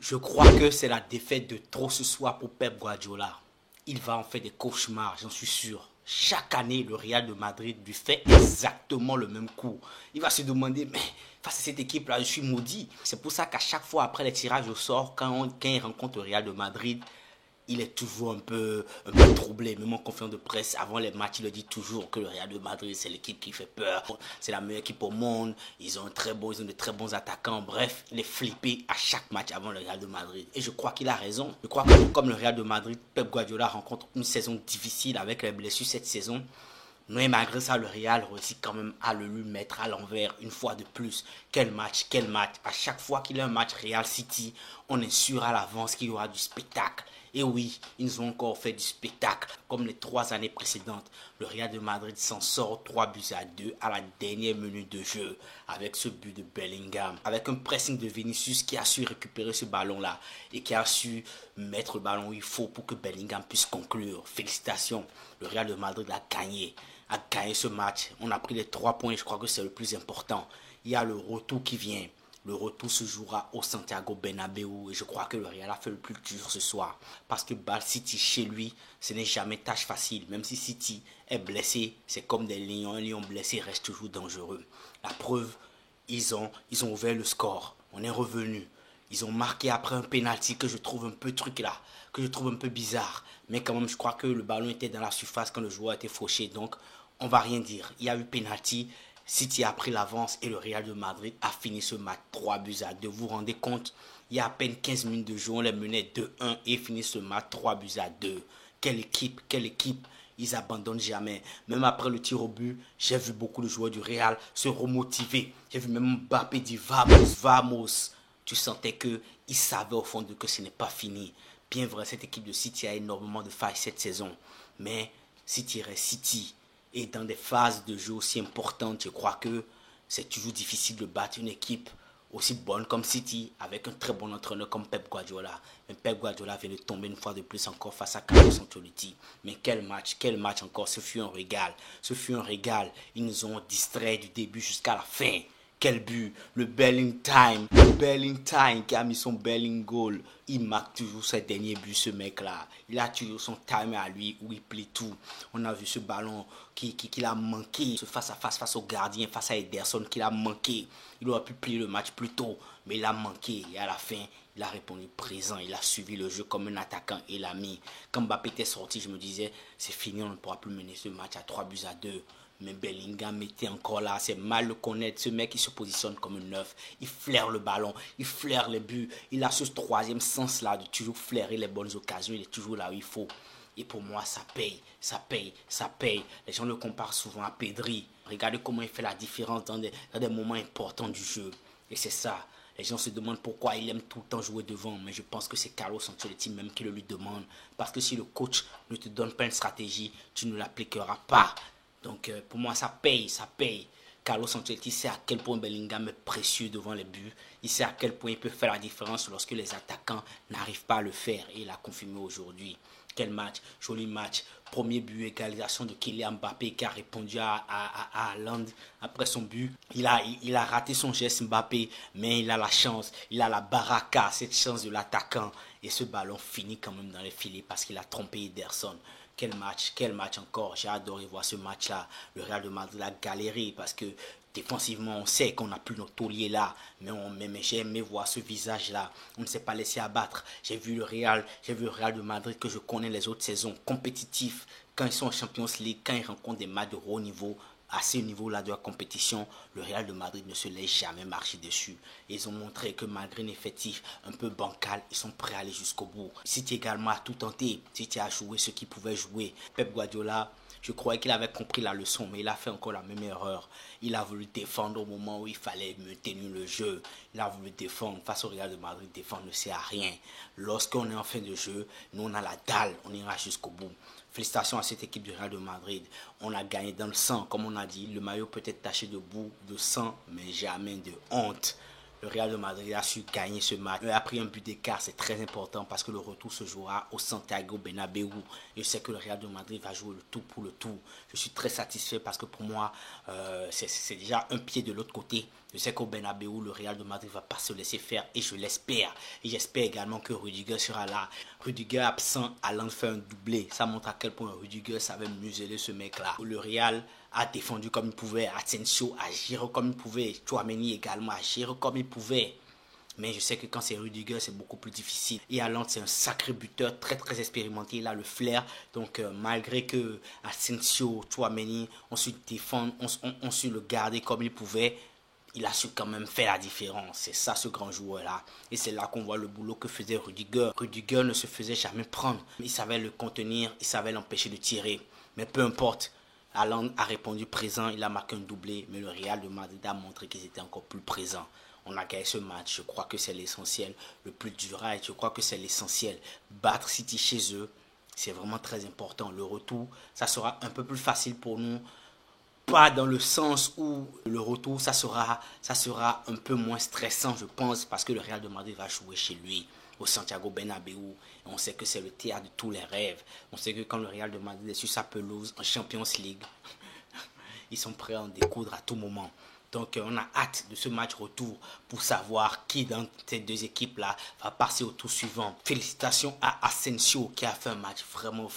Je crois que c'est la défaite de trop ce soir pour Pep Guardiola. Il va en faire des cauchemars, j'en suis sûr. Chaque année, le Real de Madrid lui fait exactement le même coup. Il va se demander, mais face à cette équipe-là, je suis maudit. C'est pour ça qu'à chaque fois après les tirages au sort, quand il rencontre le Real de Madrid, il est toujours un peu troublé. Même en conférence de presse, avant les matchs, il le dit toujours que le Real de Madrid, c'est l'équipe qui fait peur. C'est la meilleure équipe au monde. Ils ont de très bons attaquants. Bref, il est flippé à chaque match avant le Real de Madrid. Et je crois qu'il a raison. Je crois que comme le Real de Madrid, Pep Guardiola rencontre une saison difficile avec les blessures cette saison. Mais malgré ça, le Real réussit quand même à le lui mettre à l'envers une fois de plus. Quel match, quel match. À chaque fois qu'il y a un match Real City, on est sûr à l'avance qu'il y aura du spectacle. Et oui, ils ont encore fait du spectacle comme les 3 années précédentes. Le Real de Madrid s'en sort 3-2 à la dernière minute de jeu avec ce but de Bellingham. Avec un pressing de Vinicius qui a su récupérer ce ballon-là et qui a su mettre le ballon où il faut pour que Bellingham puisse conclure. Félicitations, le Real de Madrid a gagné ce match. On a pris les 3 points, je crois que c'est le plus important. Il y a le retour qui vient. Le retour se jouera au Santiago Bernabéu et je crois que le Real a fait le plus dur ce soir. Parce que City chez lui, ce n'est jamais tâche facile. Même si City est blessé, c'est comme des lions. Un lion blessé reste toujours dangereux. La preuve, ils ont ouvert le score. On est revenu. Ils ont marqué après un penalty que je trouve un peu que je trouve un peu bizarre. Mais quand même, je crois que le ballon était dans la surface quand le joueur était fauché. Donc, on va rien dire. Il y a eu penalty. City a pris l'avance et le Real de Madrid a fini ce match 3-2. Vous vous rendez compte, il y a à peine 15 minutes de jeu, on les menait 2-1 et finit ce match 3-2. Quelle équipe, quelle équipe. Ils abandonnent jamais. Même après le tir au but, j'ai vu beaucoup de joueurs du Real se remotiver. J'ai vu même Mbappé dire vamos, vamos. Tu sentais qu'ils savaient au fond de que ce n'est pas fini. Bien vrai, cette équipe de City a énormément de failles cette saison. Mais City reste City. Et dans des phases de jeu aussi importantes, je crois que c'est toujours difficile de battre une équipe aussi bonne comme City avec un très bon entraîneur comme Pep Guardiola. Mais Pep Guardiola vient de tomber une fois de plus encore face à Carlo Ancelotti. Mais quel match encore. Ce fut un régal. Ce fut un régal. Ils nous ont distraits du début jusqu'à la fin. Quel but, le Bellingham qui a mis son Belling goal. Il marque toujours ses derniers buts, ce mec-là. Il a toujours son time à lui où il plie tout. On a vu ce ballon qu'il a manqué, ce face-à-face face au gardien, face à Ederson qu'il a manqué. Il aurait pu plier le match plus tôt, mais il a manqué. Et à la fin, il a répondu présent. Il a suivi le jeu comme un attaquant et l'a mis. Quand Mbappé était sorti, je me disais, c'est fini, on ne pourra plus mener ce match à 3-2. Mais Bellingham était encore là, c'est mal le connaître. Ce mec, il se positionne comme un neuf. Il flaire le ballon, il flaire les buts. Il a ce troisième sens-là de toujours flairer les bonnes occasions. Il est toujours là où il faut. Et pour moi, ça paye, ça paye, ça paye. Les gens le comparent souvent à Pedri. Regardez comment il fait la différence dans des moments importants du jeu. Et c'est ça. Les gens se demandent pourquoi il aime tout le temps jouer devant. Mais je pense que c'est Carlo Ancelotti même qui le lui demande. Parce que si le coach ne te donne pas une stratégie, tu ne l'appliqueras pas. Donc pour moi, ça paye, ça paye. Carlo Ancelotti sait à quel point Bellingham est précieux devant les buts. Il sait à quel point il peut faire la différence lorsque les attaquants n'arrivent pas à le faire. Et il l'a confirmé aujourd'hui. Quel match, joli match. Premier but, égalisation de Kylian Mbappé qui a répondu à Haaland après son but. Il a raté son geste Mbappé, mais il a la chance. Il a la baraka, cette chance de l'attaquant. Et ce ballon finit quand même dans les filets parce qu'il a trompé Ederson. Quel match encore. J'ai adoré voir ce match-là. Le Real de Madrid a galéré parce que défensivement, on sait qu'on n'a plus notre taulier là. Mais j'ai aimé voir ce visage-là. On ne s'est pas laissé abattre. J'ai vu le Real de Madrid que je connais les autres saisons. Compétitif. Quand ils sont en Champions League, quand ils rencontrent des matchs de haut niveau, à ce niveau-là de la compétition, le Real de Madrid ne se laisse jamais marcher dessus. Et ils ont montré que malgré un effectif un peu bancal, ils sont prêts à aller jusqu'au bout. City également a tout tenté. City a joué ce qu'il pouvait jouer. Pep Guardiola, je croyais qu'il avait compris la leçon, mais il a fait encore la même erreur. Il a voulu défendre au moment où il fallait maintenir le jeu. Il a voulu défendre. Face au Real de Madrid, défendre ne sert à rien. Lorsqu'on est en fin de jeu, nous on a la dalle, on ira jusqu'au bout. Félicitations à cette équipe du Real de Madrid. On a gagné dans le sang, comme on a dit. Le maillot peut être taché de boue, de sang, mais jamais de honte. Le Real de Madrid a su gagner ce match. Il a pris un but d'écart, c'est très important parce que le retour se jouera au Santiago Bernabéu. Je sais que le Real de Madrid va jouer le tout pour le tout. Je suis très satisfait parce que pour moi, c'est déjà un pied de l'autre côté. Je sais qu'au Bernabéu, le Real de Madrid ne va pas se laisser faire et je l'espère. Et j'espère également que Rudiger sera là. Rudiger absent, allant faire un doublé. Ça montre à quel point Rudiger savait museler ce mec-là. Le Real a défendu comme il pouvait. Asensio a géré comme il pouvait. Tchouaméni également a géré comme il pouvait. Mais je sais que quand c'est Rudiger, c'est beaucoup plus difficile. Et Haaland, c'est un sacré buteur, très très expérimenté. Il a le flair. Donc malgré que Asensio, Tchouaméni ont su défendre, ont su le garder comme il pouvait, il a su quand même faire la différence. C'est ça ce grand joueur-là. Et c'est là qu'on voit le boulot que faisait Rudiger. Rudiger ne se faisait jamais prendre. Il savait le contenir, il savait l'empêcher de tirer. Mais peu importe. Haaland a répondu présent, il a marqué un doublé. Mais le Real de Madrid a montré qu'ils étaient encore plus présents. On a gagné ce match. Je crois que c'est l'essentiel. Le plus dur, je crois que c'est l'essentiel. Battre City chez eux, c'est vraiment très important. Le retour, ça sera un peu plus facile pour nous. Pas dans le sens où le retour, ça sera un peu moins stressant, je pense, parce que le Real de Madrid va jouer chez lui, au Santiago Bernabéu. Et on sait que c'est le théâtre de tous les rêves. On sait que quand le Real de Madrid est sur sa pelouse en Champions League, ils sont prêts à en découdre à tout moment. Donc on a hâte de ce match retour pour savoir qui dans ces deux équipes-là va passer au tour suivant. Félicitations à Asensio qui a fait un match vraiment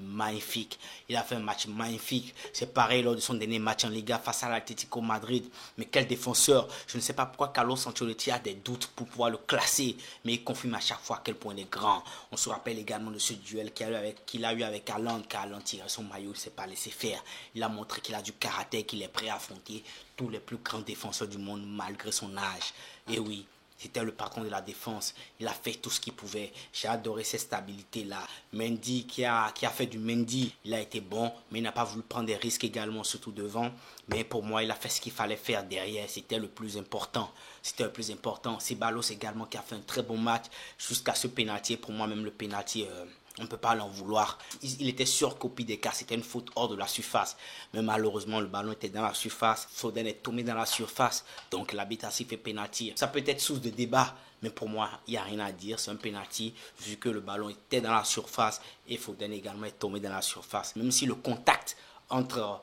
magnifique. Il a fait un match magnifique. C'est pareil lors de son dernier match en Liga face à l'Atlético Madrid. Mais quel défenseur. Je ne sais pas pourquoi Carlos Ancelotti a des doutes pour pouvoir le classer. Mais il confirme à chaque fois à quel point il est grand. On se rappelle également de ce duel qu'il a eu avec Haaland. Car Haaland tirait son maillot, il ne s'est pas laissé faire. Il a montré qu'il a du caractère, qu'il est prêt à affronter tous les plus grands défenseurs du monde malgré son âge. Et oui, c'était le patron de la défense. Il a fait tout ce qu'il pouvait. J'ai adoré cette stabilité-là. Mendy qui a fait du Mendy. Il a été bon, mais il n'a pas voulu prendre des risques également, surtout devant. Mais pour moi, il a fait ce qu'il fallait faire derrière. C'était le plus important. C'était le plus important. Ceballos également qui a fait un très bon match jusqu'à ce pénalty. Pour moi, même le pénalty... on ne peut pas l'en vouloir. Il était surcopie des cas. C'était une faute hors de la surface. Mais malheureusement, le ballon était dans la surface. Foden est tombé dans la surface. Donc l'arbitre a sifflé pénalty. Ça peut être source de débat. Mais pour moi, il n'y a rien à dire. C'est un pénalty vu que le ballon était dans la surface. Et Foden également est tombé dans la surface. Même si le contact entre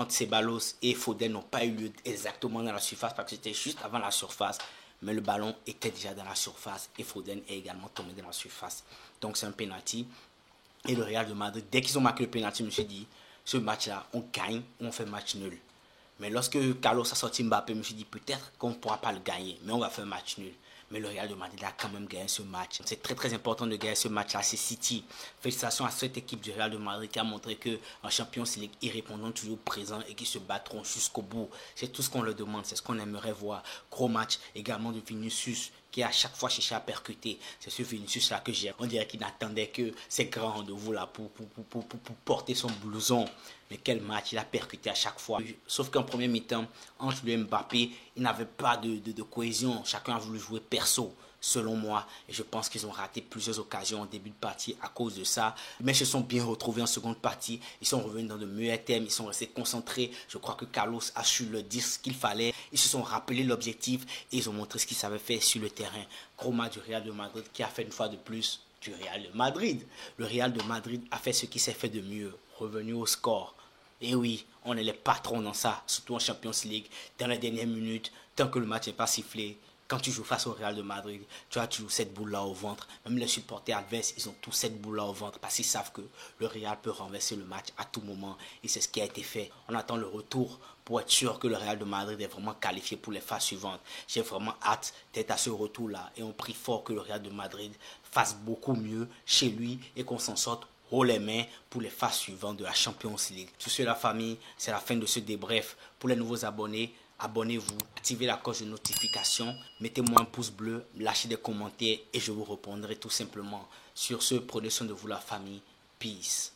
Ceballos et Foden n'ont pas eu lieu exactement dans la surface. Parce que c'était juste avant la surface. Mais le ballon était déjà dans la surface et Foden est également tombé dans la surface. Donc c'est un penalty. Et le Real de Madrid, dès qu'ils ont marqué le penalty, je me suis dit, ce match-là, on gagne ou on fait match nul. Mais lorsque Carlos a sorti Mbappé, je me suis dit peut-être qu'on ne pourra pas le gagner, mais on va faire un match nul. Mais le Real de Madrid a quand même gagné ce match. C'est très très important de gagner ce match-là. C'est City. Félicitations à cette équipe du Real de Madrid qui a montré qu'en Champions League, ils répondront toujours présents et qu'ils se battront jusqu'au bout. C'est tout ce qu'on leur demande. C'est ce qu'on aimerait voir. Gros match également de Vinicius qui a à chaque fois cherché à percuter. C'est ce Vinicius-là que j'ai. On dirait qu'il n'attendait que ces grands rendez-vous-là pour porter son blouson. Mais quel match, il a percuté à chaque fois. Sauf qu'en premier mi-temps, entre lui et Mbappé, il n'avait pas de cohésion. Chacun a voulu jouer perso, selon moi. Et je pense qu'ils ont raté plusieurs occasions en début de partie à cause de ça. Mais ils se sont bien retrouvés en seconde partie. Ils sont revenus dans de meilleurs thèmes. Ils sont restés concentrés. Je crois que Carlos a su leur dire ce qu'il fallait. Ils se sont rappelés l'objectif et ils ont montré ce qu'ils savaient faire sur le terrain. Gros match du Real de Madrid qui a fait une fois de plus du Real de Madrid. Le Real de Madrid a fait ce qui s'est fait de mieux. Revenu au score. Et oui, on est les patrons dans ça, surtout en Champions League. Dans les dernières minutes, tant que le match n'est pas sifflé, quand tu joues face au Real de Madrid, tu as toujours cette boule-là au ventre. Même les supporters adverses, ils ont tous cette boule-là au ventre parce qu'ils savent que le Real peut renverser le match à tout moment. Et c'est ce qui a été fait. On attend le retour pour être sûr que le Real de Madrid est vraiment qualifié pour les phases suivantes. J'ai vraiment hâte d'être à ce retour-là. Et on prie fort que le Real de Madrid fasse beaucoup mieux chez lui et qu'on s'en sorte haut les mains pour les phases suivantes de la Champions League. Sur ce, la famille, c'est la fin de ce débrief. Pour les nouveaux abonnés, abonnez-vous, activez la cloche de notification, mettez-moi un pouce bleu, lâchez des commentaires et je vous répondrai tout simplement. Sur ce, prenez soin de vous la famille. Peace.